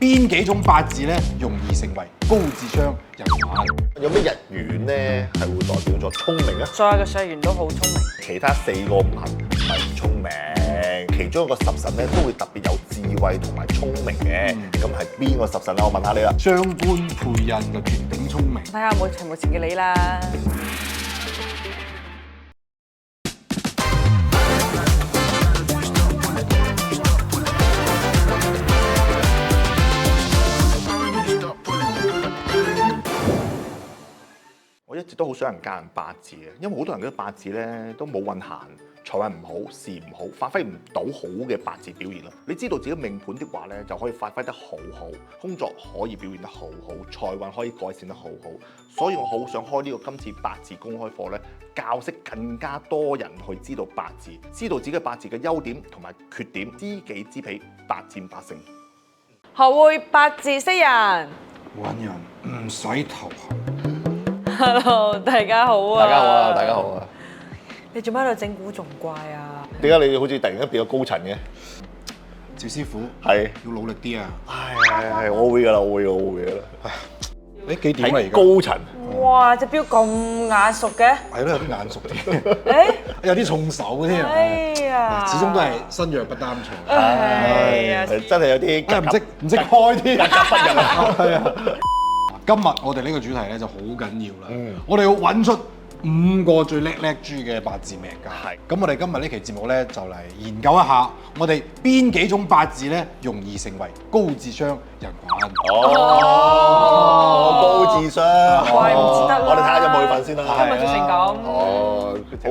邊幾種八字咧容易成為高智商人玩？有咩日元咧係會代表咗聰明啊？所有嘅歲元都好聰明。其他4個五行唔係唔聰明，其中一個十神咧都會特別有智慧同埋聰明嘅。咁係邊個十神啊？我問下你啦。傷官配印就絕頂聰明。睇下有冇全部前嘅你啦。我一直都好想人教人八字嘅，因為好多人覺得八字咧都冇運行，財運唔好，事唔好，發揮唔到好嘅八字表現咯。你知道自己命盤的話咧，就可以發揮得好好，工作可以表現得好好，財運可以改善得好好。所以我好想開呢個今次八字公開課咧，教識更加多人去知道八字，知道自己八字嘅優點同埋缺點，知己知彼，百戰百勝。學會八字識人。揾人唔使頭痕。Hello， 大家好啊！大家好啊！大家好啊！你做咩喺度整蠱仲怪啊？點解你好似突然間變咗高層嘅？趙師傅係要努力啲啊！唉，我會㗎啦，我會㗎啦。誒幾點啊而家？高層。哇！隻錶咁眼熟嘅。係咯，有啲眼熟啲，誒，有啲重手添。哎呀！始終都係身弱不擔重。哎呀！真係有啲唔識開添。格格不入啊！係啊！今日我哋呢個主題咧就好緊要啦。我哋要揾出5個最叻豬嘅八字命家。係。咁我哋今日呢期節目咧就嚟研究一下，我哋邊幾種八字咧容易成為高智商人玩。高智商。怪唔之得啦。我哋睇下有冇佢份先啦。今日做成咁。好，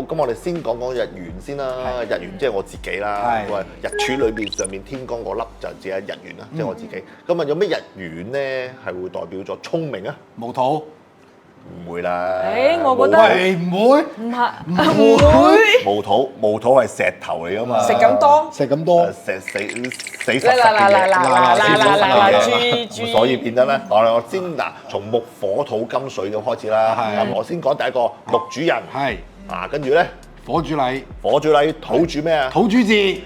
咁我哋先講講日元先啦。日元即係我自己啦。喂，日柱裏邊上面天干嗰粒就只係日元啦，即係我自己。咁啊，有咩日元咧係會代表咗聰明啊？冇土。唔會啦。我覺得喂，唔會。唔係唔會。冇土係石頭嚟㗎嘛。食咁多。食咁多。死實嘅嘢。豬。所以變得咧，我先嗱，從木火土金水咁開始啦。咁我先講第一個木主人。係。跟住咧火主禮。火主禮，土主咩啊？土主字。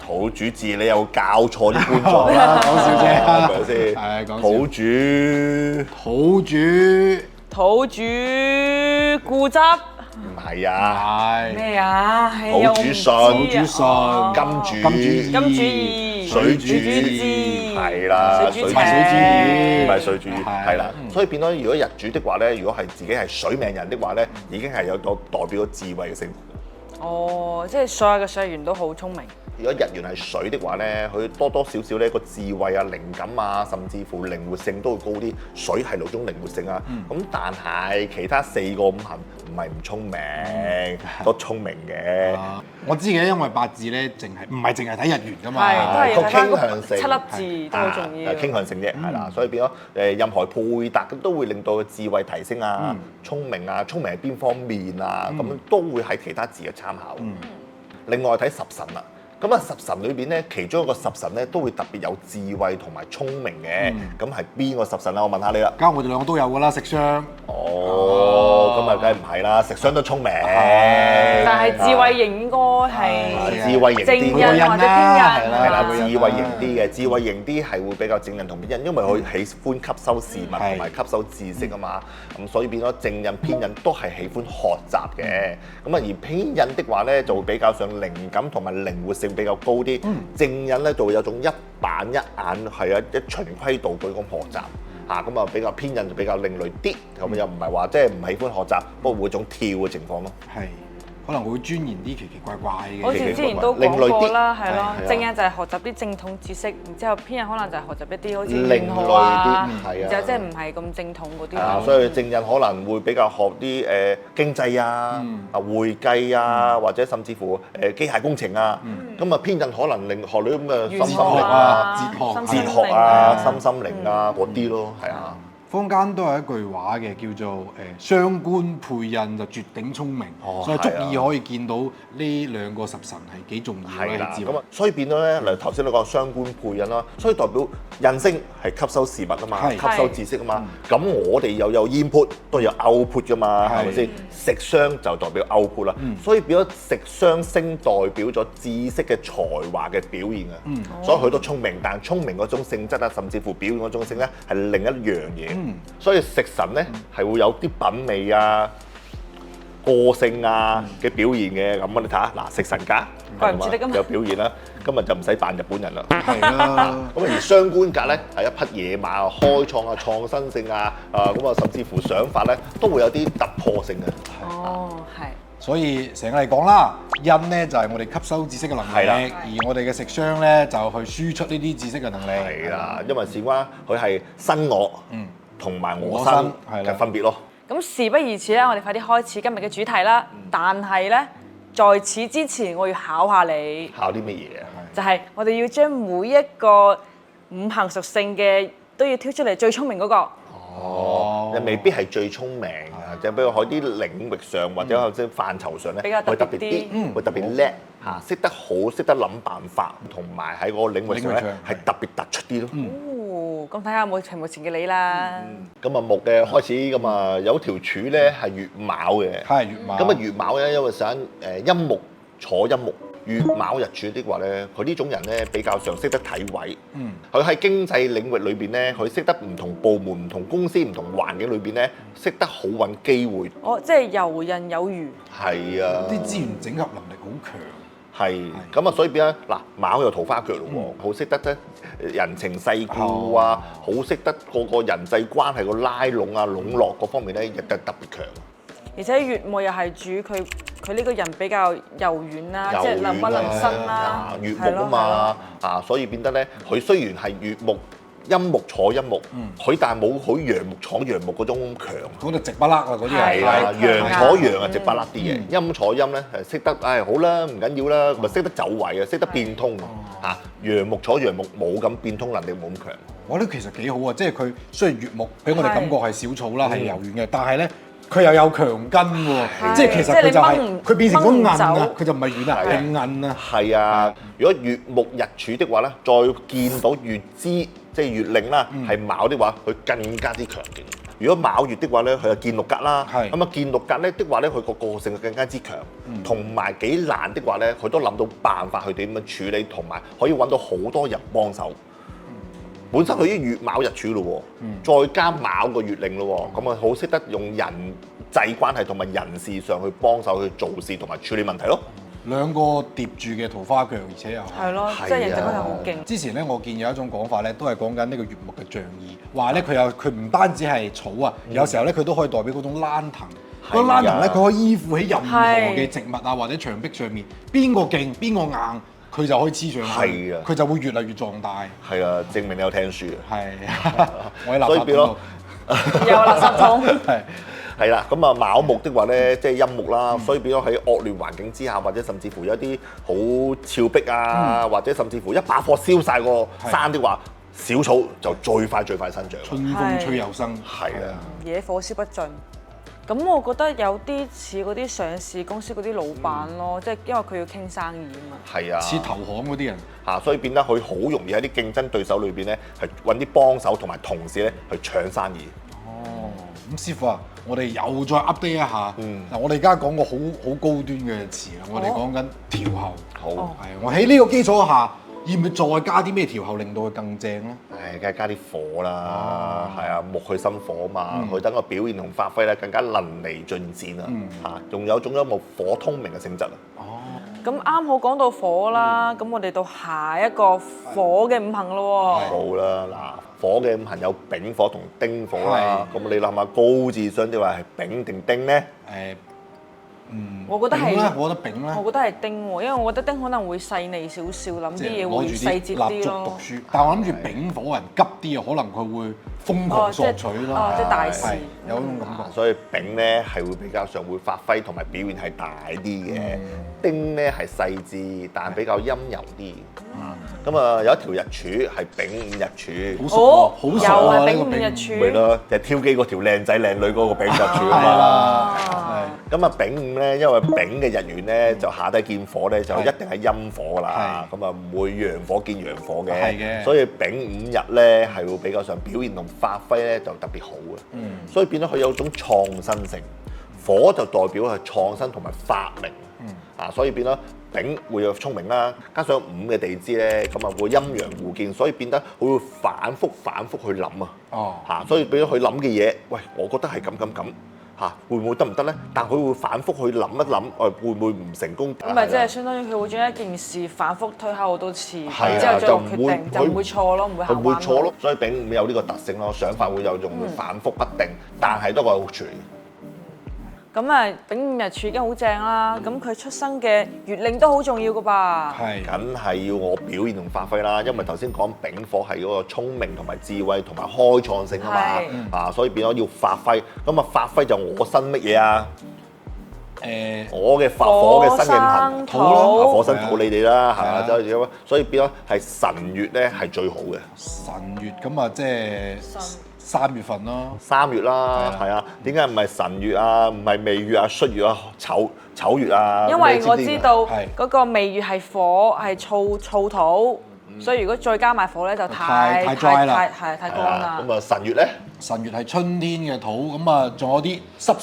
土主字你又教錯啲觀眾啦，講笑啫，係咪先？係講笑。土主固執。唔係啊。係。咩啊？土主信。金主義。水主義。係啦。水主唔係水主義。係啦。所以變咗，如果日主的話咧，如果係自己係水命人的話咧，已經係有個代表咗智慧嘅性。哦，即係所有嘅歲元都好聰明。如果日元係水的話咧，佢多多少少咧個智慧啊、靈感啊，甚至乎靈活性都會高啲。水係嗰種靈活性啊，咁但係其他4個五行唔係唔聰明，都聰明嘅。我知嘅，因為八字咧唔係淨係睇日元㗎嘛，係都係個傾向性7粒字都好重要。傾向性啫，係啦，所以變咗任何配搭都會令到個智慧提升啊、聰明啊，聰明係邊方面啊，咁都會喺其他字嘅參考。另外睇十神啦。咁啊，十神裏邊咧，其中一個十神咧都會特別有智慧同埋聰明嘅。咁係邊個十神啊？我問下你啦。梗係我哋兩個都有㗎啦，食傷。咁啊，梗係唔係啦，食傷都聰明。但係智慧型應該係智慧型啲正印或者偏印。係啦，智慧型啲嘅，智慧型啲係會比較正印同偏印，因為佢喜歡吸收事物同埋吸收知識啊嘛。咁所以變咗正印偏印都係喜歡學習嘅。咁啊，而偏印的話咧，就會比較上靈感同埋靈活性比較高啲。正印咧就會有種一板一眼係一循規蹈矩咁學習。咁啊比較偏印就比較另類啲，咁又唔係話即係唔喜歡學習，不過會種跳嘅情況咯。係。可能會鑽研啲奇奇怪怪嘅。好似之前都講過啦，係咯。係正印就係學習啲正統知識，然之後偏印可能就係學習一啲好似另類啲，然之後即係唔係咁正統嗰啲。所以正印可能會比較學啲經濟啊、會計啊，或者甚至乎機械工程啊。咁啊偏印可能學啲咁嘅心靈啊、哲學啊、心靈啊嗰啲咯，係啊。坊間都有一句話嘅，叫做傷官配印就絕頂聰明，所以足以可以見到呢兩個十神係幾重要嘅智慧。咁啊，所以變咗咧，嗱頭先你講傷官配印啦，所以代表印星係吸收事物啊嘛，係吸收知識啊嘛。咁我哋又有 input 都有 output 噶嘛，係咪先？食傷就代表 output 啦，所以變咗食傷星代表咗知識嘅才華嘅表現啊。所以佢都聰明，但聰明嗰種性質啊，甚至乎表現嗰種性咧係另一樣嘢。所以食神咧係會有啲品味啊、個性啊嘅表現嘅。咁你睇下嗱，食神格怪唔之得㗎嘛有表現啦。今日就唔使扮日本人啦。係啦，咁而雙官格咧係一匹野馬啊，開創啊、創新性啊，咁啊甚至乎想法咧都會有啲突破性嘅。哦，係。所以成日嚟講啦，印咧就係我哋吸收知識嘅能係啦力，而我哋嘅食傷咧就去輸出呢啲知識嘅能力。係啦，因為事關佢係新我同埋我身係啦嘅分別咯。咁事不宜遲啦，我哋快啲開始今日嘅主題啦。但係咧，在此之前，我要考下你，考啲乜嘢啊？就係我哋要將每一個五行屬性嘅都要挑出嚟最聰明嗰個。哦，又未必係最聰明啊，就比如喺啲領域上或者喺啲範疇上咧，比較特別會特別啲，會特別叻嚇，識得好，識得諗辦法，同埋喺嗰個領域上咧係特別突出啲咯。哦，咁睇下有冇屏幕前嘅你啦。咁啊木嘅開始咁啊有條柱咧係月卯嘅，係月卯。咁啊月卯咧因為想陰木坐陰木。月卯日柱的話咧，佢呢種人咧比較上識得睇位。佢喺經濟領域裏邊咧，佢識得唔同部門、唔同公司、唔同環境裏邊咧，識得好揾機會。哦，即係游刃有餘。係啊，啲資源整合能力好強。係咁啊，所以變咗嗱，卯有桃花腳咯喎，好識得咧人情世故啊，好識得個人際關係個拉攏啊、籠絡嗰方面咧，亦都特別強。而且月木又係主佢呢個人比較柔軟啦，即係能屈能伸啦，月木啊嘛，所以變得咧，佢雖然係月木陰木坐陰木，佢但係冇佢陽木坐陽木嗰種咁強。嗰度直不甩啊！嗰啲係啊，係陽坐陽啊，直不甩啲嘅。陰坐陰咧係識得，好啦，唔緊要啦，咪識得走位啊，識得變通啊。陽木坐陽木冇咁變通能力冇咁強。我覺得其實幾好啊，即係佢雖然月木俾我哋感覺係小草啦，係柔軟嘅，但係咧佢又有強根喎，即係其實佢就係佢變成咗韌啊，佢就唔係軟啊，係韌啊。係啊，如果月木日柱的話咧，再見到月支即係月令啦，係卯的話，佢更加之強勁。如果卯月的話咧，佢就見六格啦，咁啊見六格咧的話咧，佢個個性更加之強，同埋幾難的話咧，佢都諗到辦法去點樣處理，同埋可以揾到好多人幫手。本身佢已經月卯日柱咯喎，再加卯個月令咯喎，咁啊好識得用人際關係同埋人事上去幫手去做事同埋處理問題咯。兩個疊住嘅桃花腳，而且又係咯，即係人際關係好勁。之前咧，我見有一種講法咧，都係講緊呢個月木嘅象意，話咧佢唔單止係草啊，有時候咧佢都可以代表嗰種蘭藤。嗰蘭藤咧，佢可以依附喺任何嘅植物啊或者牆壁上面，邊個勁邊個硬，佢就可以黐上去。係啊，佢就會越嚟越壯大。係啊，證明你有聽書啊。係，我喺垃圾桶度。所以變咯，有垃圾桶。係啦，咁啊卯木的話咧，即係陰木啦，所以變咗喺惡劣環境之下，或者甚至乎有一啲好峭壁啊，或者甚至乎一把火燒晒個山的話，小草就最快生長。春風吹又生。係啊，野火燒不盡。咁我覺得有啲似嗰啲上市公司嗰啲老闆咯，即係因為佢要傾生意啊嘛。係啊，似投行嗰啲人。所以變得佢好容易喺啲競爭對手裏邊咧，係揾啲幫手同埋同事咧去搶生意。哦，咁師傅啊，我哋又再 update 一下。嗱，我哋而家講個好高端嘅詞啦，我哋講緊調候。好，係我喺呢個基礎下，要唔要再加啲咩調候令到佢更正咧？梗係加啲火啦，係啊，木去生火嘛，佢等個表現同發揮咧更加淋漓盡展啊！仲有種木火通明嘅性質啊！咁啱好講到火啦，咁我哋到下一個火嘅五行咯喎。好啦，嗱，火嘅五行有丙火同丁火啦，咁你諗下高智商啲話係丙定丁咧？我覺得係，我覺得丙啦。我覺得係丁喎，因為我覺得丁可能會細膩少少，諗啲嘢會細節啲咯。讀書，但係我諗住丙火人急啲啊，可能佢會瘋狂索取咯。即係大事，有嗰種感覺。所以丙咧係會比較上會發揮同埋表現係大啲嘅，丁咧係細緻，但係比較陰柔啲。咁啊有一條日柱係丙午日柱，好熟喎，好熟又啊！係丙午日柱。咪咯，就係挑機嗰條靚仔靚女嗰個丙午日柱啊嘛。咁啊丙午咧，因為丙嘅日元咧就下低見火咧，就一定係陰火㗎啦。咁啊唔會陽火見陽火嘅，所以丙午日咧係會比較上表現同發揮咧就特別好嘅。所以變咗佢有種創新性，火就代表係創新同埋發明。所以變咗丙會有聰明啦，加上午嘅地支咧，咁啊會陰陽互見，所以變得佢會反覆去諗所以變咗佢諗嘅嘢，喂，我覺得係咁。會唔會得唔得咧？但佢會反覆去諗一諗，會唔會唔成功？咁咪即係相當於佢會將一件事反覆推敲好多次，之後再就決定，就唔會錯咯，唔會行彎咯。所以丙午有呢個特性咯，想法會有種反覆不定，但係都係好處理。咁啊，丙午日柱已經好正啦，咁佢出生嘅月令都好重要噶吧？梗係要我表現同發揮啦，因為頭先講丙火係嗰個聰明同埋智慧同埋開創性啊嘛，所以變咗要發揮。咁啊，發揮就我生乜嘢啊？我嘅火嘅生印土咯，火生土你哋啦，係嘛？所以變咗係辰月咧係最好嘅。辰月咁啊，即係3月份咯。3月啦，係啊。點解唔係辰月啊？唔係未月啊、戌月啊、丑月啊？因為我知道嗰個未月係火，係燥土，所以如果再加埋火咧，就太 dry 啦，太乾啦。咁啊，辰月咧？辰月係春天嘅土，咁啊仲有啲濕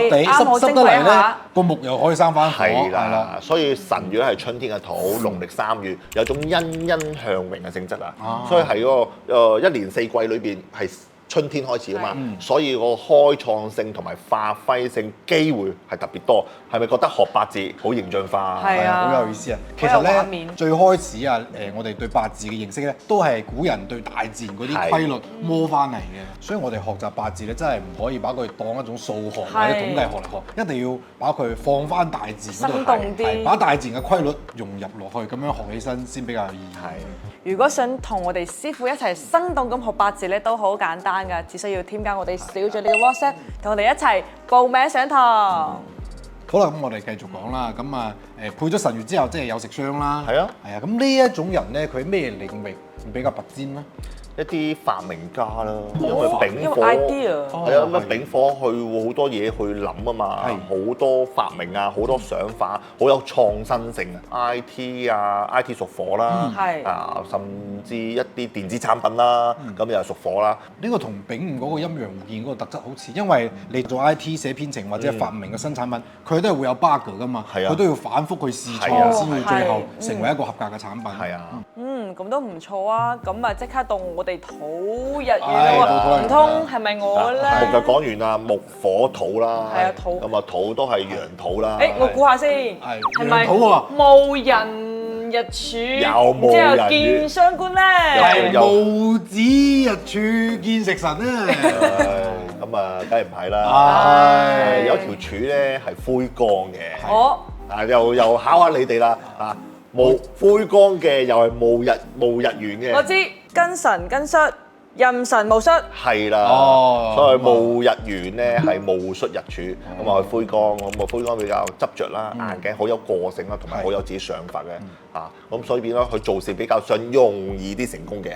地，濕得嚟咧，個木又可以生翻火。係啦，所以辰月係春天嘅土，農曆3月有種欣欣向榮嘅性質啊，所以係嗰個一年4季裏邊係春天開始啊嘛，所以個開創性同埋發揮性機會係特別多。係咪覺得學八字好形象化？係啊，好有意思啊！其實咧，最開始啊，我哋對八字嘅認識咧，都係古人對大自然嗰啲規律摸翻嚟嘅。所以我哋學習八字咧，真係唔可以把佢當一種數學或者統計學嚟學，一定要把佢放翻大自然嗰度，生動啲，把大自然嘅規律融入落去，咁樣學起身先比較有意義。如果想同我哋師傅一齊生動咁學八字咧，都好簡單㗎，只需要添加我哋小助理嘅 WhatsApp，同我哋一齊報名上堂。好啦，咁我哋繼續講啦。咁啊，配咗辰月之後，即係有食傷啦。係啊，係啊。咁呢一種人咧，佢咩領域比較拔尖咧？一啲發明家啦，因為丙火 idea 係啊，咁啊丙火佢會好多嘢去諗啊嘛，好多發明啊，好多想法，好有創新性啊 ！IT 屬火啦，甚至一啲電子產品啦，咁又係屬火啦。呢個同丙午嗰個陰陽互見嗰個特質好似，因為你做 IT 寫編程或者發明嘅新產品，佢都係會有 bug 噶嘛，佢都要反覆去試錯先會最後成為一個合格嘅產品。係啊，咁都唔錯啊！咁啊，即刻到我哋土日元喎，唔通係咪我咧？木就講完啦，木火土啦，係啊，土咁啊土都係陽土啦。我估下先，係咪戊寅日柱？有戊寅月見傷官咧？係戊子日柱見食神咧？咁啊，梗係唔係啦？有條柱咧係灰光嘅。又考下你哋啦嚇。冇灰光嘅又係戊日元嘅。我知庚辰庚戌壬辰戊戌。係啦，所以戊日元咧係戊戌日柱，咁啊灰光，咁啊灰光比較執着啦，硬頸好有個性啦，同埋好有自己想法嘅嚇，咁所以變咗佢做事比較想容易啲成功嘅。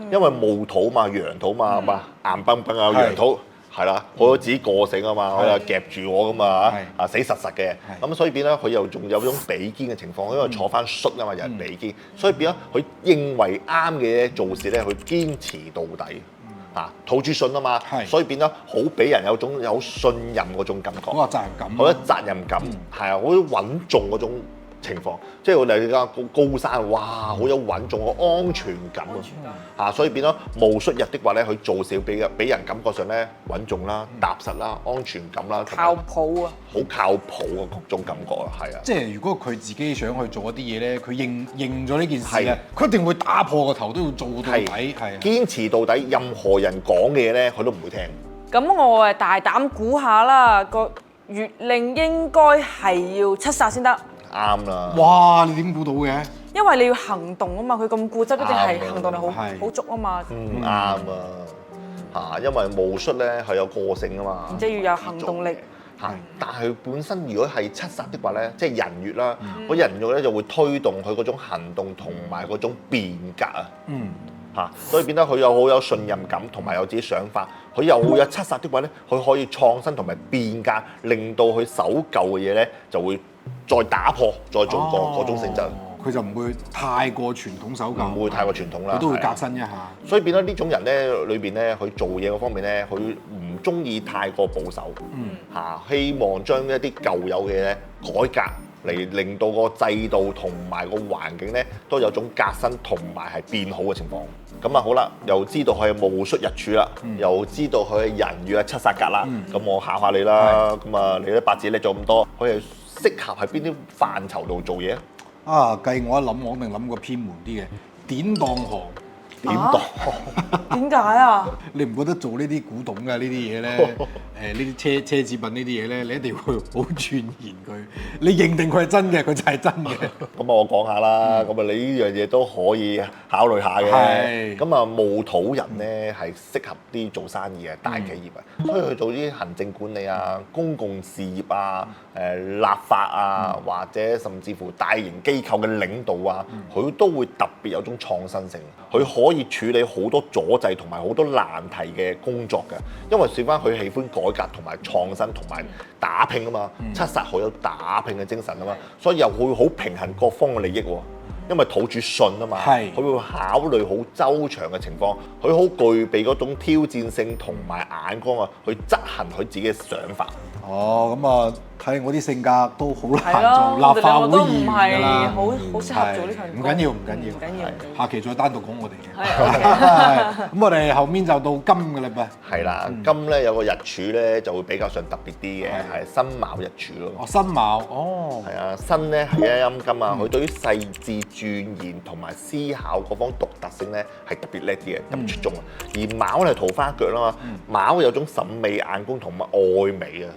因為戊土嘛，陽土嘛，硬崩崩啊，陽土。係啦，好有自己個性啊嘛，佢又夾住我噶嘛，死實嘅，咁所以變咗佢又仲有種比肩嘅情況，因為坐翻戌啊嘛，又係比肩，所以變咗佢認為啱嘅嘢做事咧，佢堅持到底，土主信啊嘛，所以變咗好俾人有種有信任嗰種感覺，好有責任感，好有責任感，係啊，好穩重嗰種情況，即係我哋而家高山，哇，好有穩重嘅安全感啊！所以變咗戊戌日的話咧，佢做事俾人感覺上咧穩重啦、踏實啦、安全感啦，靠譜啊！好靠譜嘅嗰種感覺啊，係啊！即係如果佢自己想去做一啲嘢咧，佢認咗呢件事咧，佢一定會打破個頭都要做到底，係堅持到底。任何人講嘅嘢咧，佢都唔會聽。咁我誒大膽估下啦，個月令應該係要七煞先得。啱啦！哇，你點估到嘅？因為你要行動啊嘛，佢咁固執，一定係行動力好足啊嘛。啱啊！因為戊戌咧係有個性啊嘛，即係要有行動力。但係本身如果係七煞的話咧，即係人月啦，嗰人月咧就會推動佢嗰種行動同埋嗰種變革啊。嚇，所以變得佢有好有信任感，同埋有自己想法。佢又會有七殺的話咧，佢可以創新同埋變革，令到佢守舊嘅嘢咧就會再打破，再做過嗰種性質。佢就唔會太過傳統守舊，唔會太過傳統啦，佢都會革新一下。所以變咗呢種人咧，裏邊咧，佢做嘢嗰方面咧，佢唔中意太過保守，希望將一啲舊有嘅嘢咧改革，嚟令到個制度同埋個環境咧都有種革新同埋係變好嘅情況。咁啊好啦，又知道佢係戊戌日柱啦，又知道佢係人月係七殺格啦。咁我考下你啦，咁啊你啲八字叻咗咁多，佢係適合喺邊啲範疇度做嘢？計我一諗，我肯定諗個偏門啲嘅典當行。點當？點解啊？你唔覺得做呢啲古董嘅呢啲嘢咧？呢啲奢侈品呢啲嘢咧，你一定要好鑽研佢。你認定佢係真嘅，佢就係真嘅。咁我講下啦，咁你呢樣嘢都可以考慮下嘅。咁戊土人咧係適合啲做生意嘅大企業啊，所以去做啲行政管理啊、公共事業啊、立法啊，或者甚至乎大型機構嘅領導啊，佢都會特別有種創新性。佢可以處理好多阻滯同埋好多難題嘅工作嘅，因為事關佢喜歡改革同埋創新同埋打拼啊嘛，七殺好有打拼嘅精神啊嘛，所以又會好平衡各方嘅利益喎。因為土主信啊嘛，佢會考慮好周詳嘅情況，佢好具備嗰種挑戰性同埋眼光啊，去執行佢自己嘅想法。咁啊，睇我啲性格都好難做立法會議員㗎啦，好適合做呢份工。唔緊要，下期再單獨講我哋嘅。係咁我哋後面就到金㗎啦噃。係啦，金咧有個日柱咧就會比較上特別啲嘅，係辛卯日柱咯。辛卯，係啊，辛咧係一陰金啊，佢對於細緻鑽研同埋思考嗰方獨特性咧係特別叻啲嘅，特別出眾啊。而卯咧係桃花腳啦嘛，卯有種審美眼光同埋愛美啊。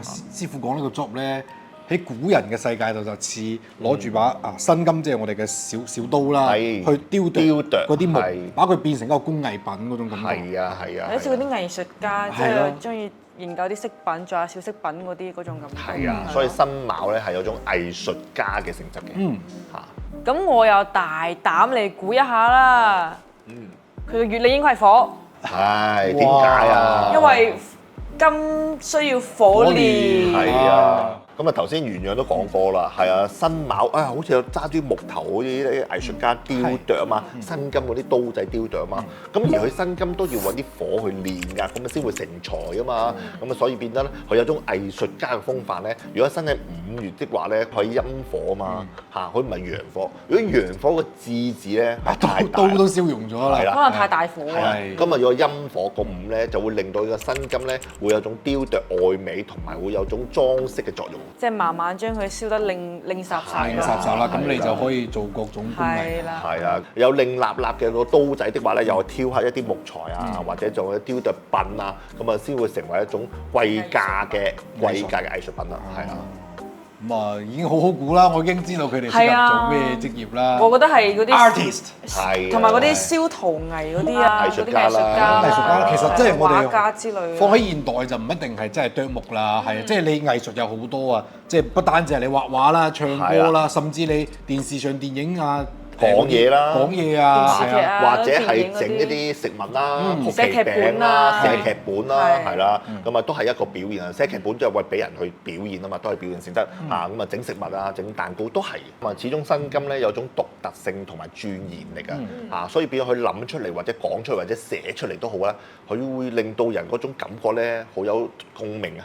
師傅講呢個 job 咧，喺古人嘅世界度就似攞住把辛金，即係我哋嘅小刀啦，去雕琢嗰啲木，把佢變成一個工藝品嗰種感覺。係啊，好似嗰啲藝術家，即係中意研究啲飾品，仲有小飾品嗰啲嗰種感覺。係啊，所以辛卯咧係有種藝術家嘅性質嘅。咁我又大膽嚟估一下啦。佢嘅月理應該係火。係點解啊？因為金需要火煉。係啊。咁啊頭先原樣都講過啦，係啊，辛卯好似有揸啲木頭嗰啲藝術家雕琢啊嘛，辛金嗰啲刀仔雕琢啊嘛，咁而佢辛金都要揾啲火去煉㗎，咁啊先會成材啊嘛，咁啊所以變得咧佢有種藝術家嘅風範咧。如果生喺5月的話咧，佢係陰火啊嘛，佢唔係陽火。如果陽火個字字咧，刀都燒溶咗啦，可能太大火。係咁啊，如果陰火個5咧，就會令到呢個辛金咧會有種雕琢愛美，同埋會有種裝飾嘅作用。即係慢慢將佢燒得令霎晒啦，咁你就可以做各種工藝。係啊，有令立立嘅個刀仔的話咧，又挑刻一啲木材啊，或者做一啲雕琢品啊，咁啊先會成為一種貴價嘅藝術品啦。係啊，咁啊已經好好估啦，我已經知道佢哋適合做咩職業啦。我覺得係嗰啲 artist，係同埋嗰啲燒陶藝嗰啲啊，藝術家啦，其實即係我哋畫家之類。放喺現代就唔一定係真係啄木啦，係即係你藝術有好多啊，即係不單止係你畫畫啦、唱歌啦，甚至你電視上電影啊。講嘢啦，講嘢啊，或者係整一啲食物啦、寫劇本啦、寫劇本啦，係啦，咁啊都係一個表現啊。寫劇本即係為俾人去表現啊嘛，都係表現性質啊。咁啊整食物啊、整蛋糕都係。咁啊始終辛金咧有種獨特性同埋鑽研力啊，所以變咗佢諗出嚟或者講出嚟或者寫出嚟都好啦，佢會令到人嗰種感覺咧好有共鳴啊。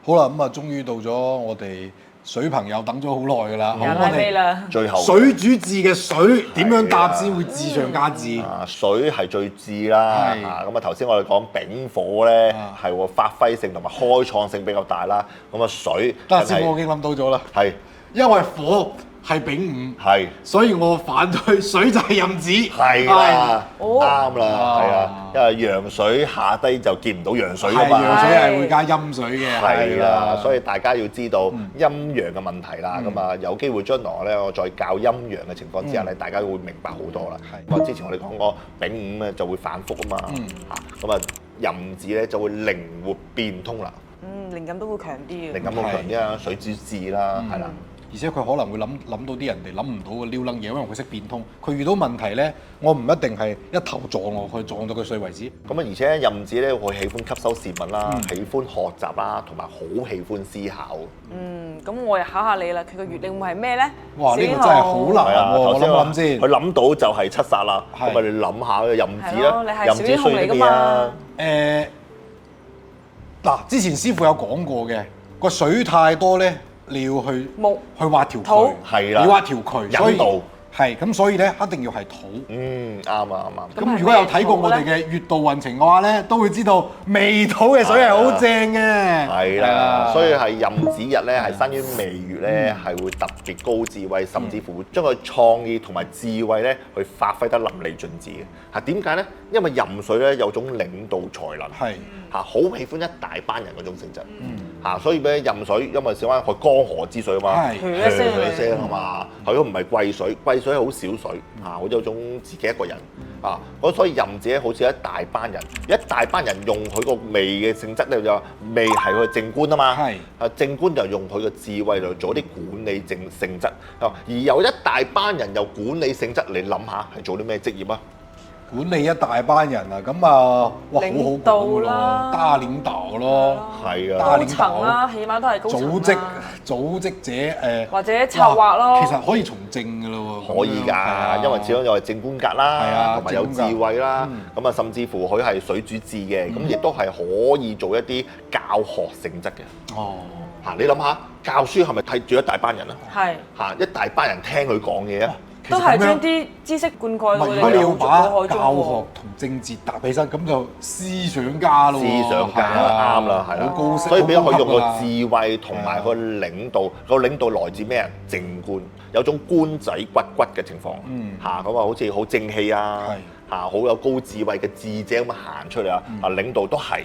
好啦，咁啊終於到咗我哋水朋友等咗好耐㗎啦，我哋最後水主字嘅水點樣答先會字上加字？水係最智啦，咁啊頭先我哋講丙火咧係喎發揮性同埋開創性比較大啦，咁啊水，但係我已經諗到咗啦，係因為火係丙午，係，所以我反對水就係壬子，係啦，啱啦，係啊，因為陽水下低就見唔到陽水㗎嘛，陽水係會加陰水嘅，係啦，所以大家要知道陰陽嘅問題啦，咁啊有機會將來咧我再教陰陽嘅情況之下咧，大家會明白好多啦。咁之前我哋講過丙午咧就會反覆啊嘛，咁啊壬子咧就會靈活變通啦，靈感都會強啲嘅，靈感會強啲啊，水主智啦，係啦。而且佢可能會諗到啲人哋諗唔到嘅撩楞嘢，因為佢識變通。佢遇到問題咧，我唔一定係一頭撞落去，撞到佢碎為止。咁啊，而且任子咧，佢喜歡吸收事物啦，喜歡學習啦，同埋好喜歡思考。咁我又考下你啦，佢個月令會係咩咧？哇！呢個真係好難喎，我諗先。佢諗到就係七殺啦，咁啊你諗下任子啦，任子需要啲咩啊？嗱，之前師傅有講過嘅，個水太多咧，你要去挖條渠，係啦，你挖條渠，所以引導係咁，所以咧一定要係土。啱啊。咁如果有睇過我哋嘅月度運程嘅話咧，都會知道未土嘅水係好正嘅。係啦，所以係任子日咧，係生於未月咧，係會特別高智慧，甚至乎將佢創意同埋智慧咧，去發揮得淋漓盡致嘅。係點解咧？因為壬水咧有種領導才能，係好喜歡一大班人嗰種性質。所以咧壬水，因為小灣係江河之水啊嘛，一聲啊嘛，佢都唔係貴水，貴水係好少水，好有種自己一個人咁所以壬子咧好似一大班人，一大班人用佢個味嘅性質咧就味係佢正官啊嘛，正官就用佢嘅智慧嚟做啲管理性質，而有一大班人又管理性質，你諗下係做啲咩職業啊？管理一大班人啊，咁啊，哇，好好講㗎咯，大領導咯，係啊，高層啦，起碼都係高層啦。組織者或者策劃咯，其實可以從政㗎咯喎。可以㗎，因為始終又係正官格啦，同埋有智慧啦，咁甚至乎佢係水主智嘅，咁亦都係可以做一啲教學性質嘅。你諗下，教書係咪睇住一大班人啊？係一大班人聽佢講嘢啊！都係將啲知識灌溉。如果你要把教學同政治搭起身，咁就思想家咯。思想家啱啦，係啦，好高識。所以俾佢用個智慧同埋個領導，個領導來自咩啊？正官，有種官仔骨骨嘅情況。咁好似好正氣啊，好有高智慧嘅智者咁行出嚟啊！領導都係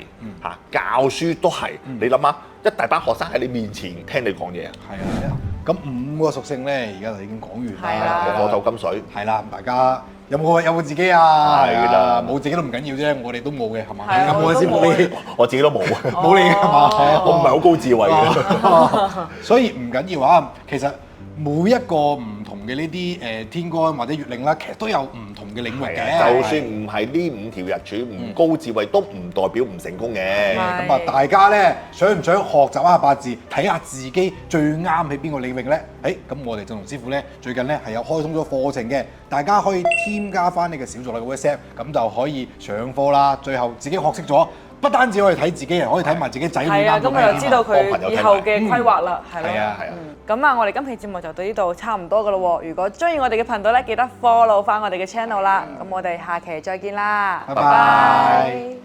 教書都係。你諗下，一大班學生喺你面前聽你講嘢啊！係啊。咁5個屬性咧，而家就已經講完啦。火土金水。係啦，大家有冇自己啊？係啦，冇自己都唔緊要啫，我哋都冇嘅，係嘛？有冇先冇你？我自己都冇，冇你係嘛？我唔係好高智慧嘅。所以唔緊要啊，其實每一個唔同嘅呢啲天干或者月令啦，其實都有唔同嘅領域嘅。就算唔係呢5條日柱唔高智慧，都唔代表唔成功嘅。咁啊，大家咧想唔想學習一下八字，睇下自己最啱喺邊個領域咧？咁我哋振龍師傅咧最近咧係有開通咗課程嘅，大家可以添加翻你嘅小助理嘅 WhatsApp，咁就可以上課啦。最後自己學識咗，不單止可以睇自己人，可以睇埋自己仔女啱唔啱。咁我就知道佢以後嘅規劃啦，係咯。係啊。咁啊，我哋今期節目就到呢度差唔多噶咯喎。如果中意我哋嘅頻道咧，記得 follow 翻我哋嘅 channel 啦。咁我哋下期再見啦，拜拜。